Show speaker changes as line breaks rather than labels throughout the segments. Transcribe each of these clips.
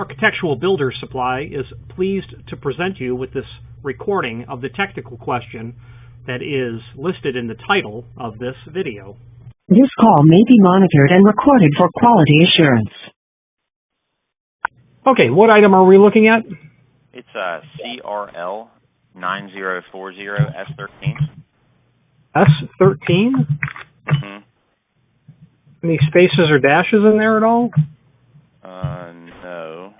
Architectural Builder Supply is pleased to present you with this recording of the technical question that is listed in the title of this video.
This call may be monitored and recorded for quality assurance.
Okay, what item are we looking at?
It's CRL9040S13.
S13?
Mm-hmm.
Any spaces or dashes in there at all?
No.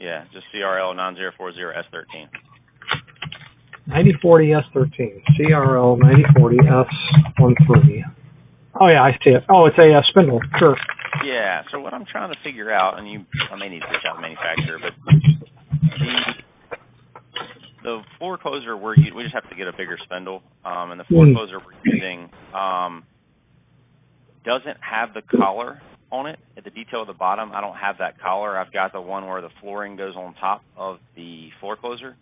Yeah, just CRL9040S13.
9040S13. CRL9040S13. Oh, yeah, I see it. Oh, it's a spindle. Sure.
Yeah, so what I'm trying to figure out, and I may need to reach out to the manufacturer, but the floor closer we just have to get a bigger spindle, and the floor closer we're using doesn't have the collar on it. At the detail at the bottom, I don't have that collar. I've got the one where the flooring goes on top of the floor closer.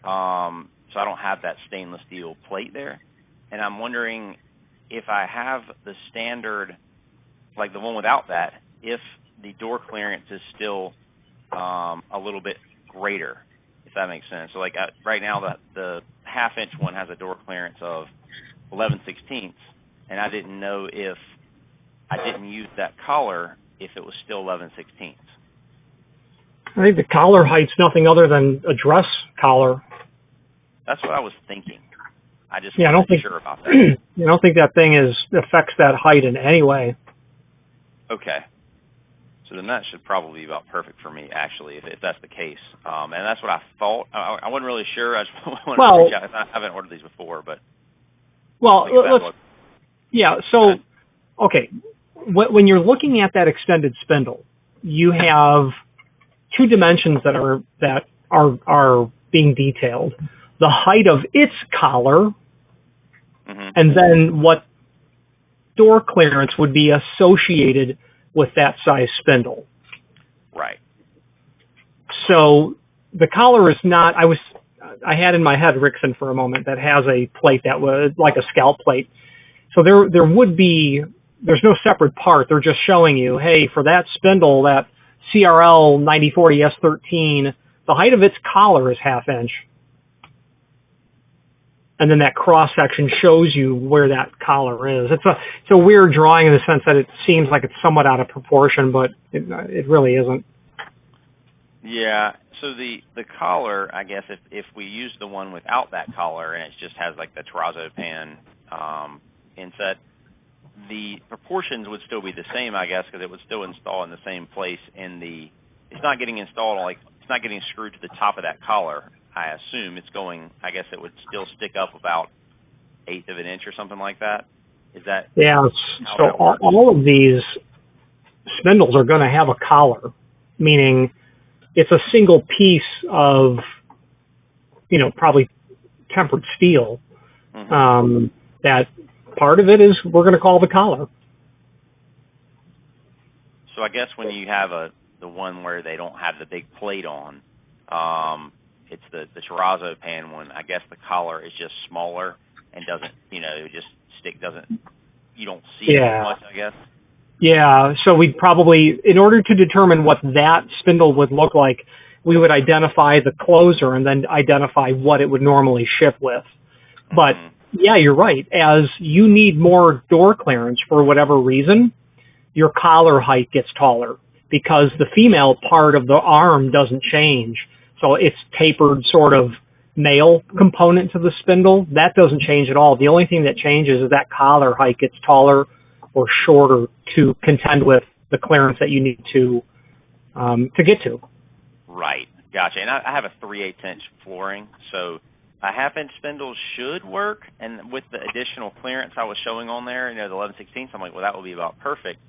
So I don't have that stainless steel plate there. And I'm wondering if I have the standard, like the one without that, if the door clearance is still a little bit greater, if that makes sense. So like right now, the half-inch one has a door clearance of 11/16, and I didn't know if I didn't use that collar if it was still 11/16.
I think the collar height's nothing other than a dress collar.
That's what I was thinking. I just
I don't think
sure about that.
I don't think that thing affects that height in any way.
Okay. So then that should probably be about perfect for me, actually, if that's the case. And that's what I thought. I wasn't really sure. I just wanted to reach out. I haven't ordered these before, but
So okay, when you're looking at that extended spindle, you have two dimensions that are being detailed: the height of its collar, and then what door clearance would be associated with that size spindle.
Right.
So the collar is not. I had in my head Rickson for a moment that has a plate that was like a scalp plate. So there's no separate part. They're just showing you, hey, for that spindle, that CRL9040S13, the height of its collar is half-inch. And then that cross-section shows you where that collar is. It's a weird drawing in the sense that it seems like it's somewhat out of proportion, but it really isn't.
Yeah, so the collar, I guess, if we use the one without that collar and it just has like the terrazzo pan inset, the proportions would still be the same, I guess, because it would still install in the same place it's not getting installed, it's not getting screwed to the top of that collar. I assume it's going, I guess it would still stick up about 1/8 of an inch or something like that. Is that?
Yeah, so all of these spindles are going to have a collar, meaning it's a single piece of, probably tempered steel. That part of it is we're going to call the collar.
So I guess when you have the one where they don't have the big plate on, it's the terrazzo pan one. I guess the collar is just smaller and doesn't, you don't see it as much, I guess.
Yeah, so we'd probably, in order to determine what that spindle would look like, we would identify the closer and then identify what it would normally ship with. But yeah, you're right. As you need more door clearance for whatever reason, your collar height gets taller because the female part of the arm doesn't change. So it's tapered sort of male component to the spindle. That doesn't change at all. The only thing that changes is that collar height gets taller or shorter to contend with the clearance that you need to get to.
Right. Gotcha. And I have a 3/8 flooring, so a half-inch spindle should work. And with the additional clearance I was showing on there, the 11/16, I'm like, well, that will be about perfect.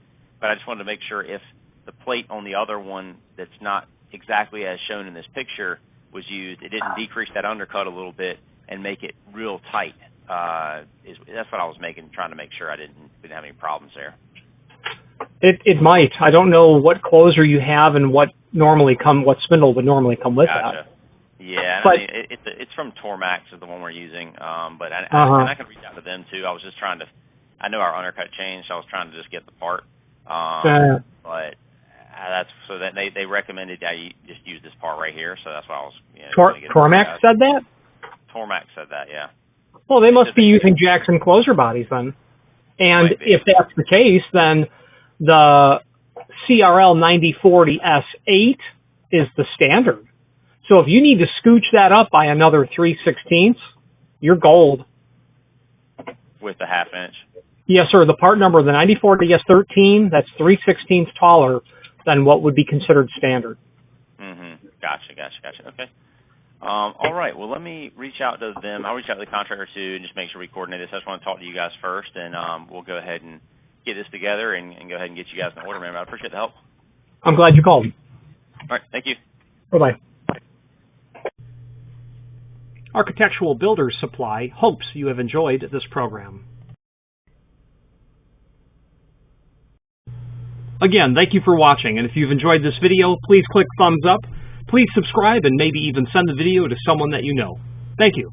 But I just wanted to make sure if the plate on the other one that's not exactly as shown in this picture was used, it didn't decrease that undercut a little bit and make it real tight. That's what I was trying to make sure I didn't have any problems there.
It might. I don't know what closer you have and what spindle would normally come with that.
Yeah,
but,
it's from Tormax is the one we're using, but and I can reach out to them too. I was just trying to. I know our undercut changed, so I was trying to just get the part. But That's so that they recommended I just use this part right here, so that's why I was.
Tormac said that?
Tormac said that, yeah.
Well, they must be using Jackson closer bodies then. And if that's the case, then the CRL9040S13 is the standard. So if you need to scooch that up by another 3/16, you're gold.
With the 1/2 inch?
Yes, sir. The part number, the 9040S13, that's 3/16 taller than what would be considered standard.
Gotcha. Okay. All right. Well, let me reach out to them. I'll reach out to the contractor too and just make sure we coordinate this. I just want to talk to you guys first, and we'll go ahead and get this together and go ahead and get you guys an order, man. I appreciate the help.
I'm glad you called.
All right. Thank you.
Bye-bye. Architectural Builders Supply hopes you have enjoyed this program. Again, thank you for watching, and if you've enjoyed this video, please click thumbs up. Please subscribe and maybe even send the video to someone that you know. Thank you.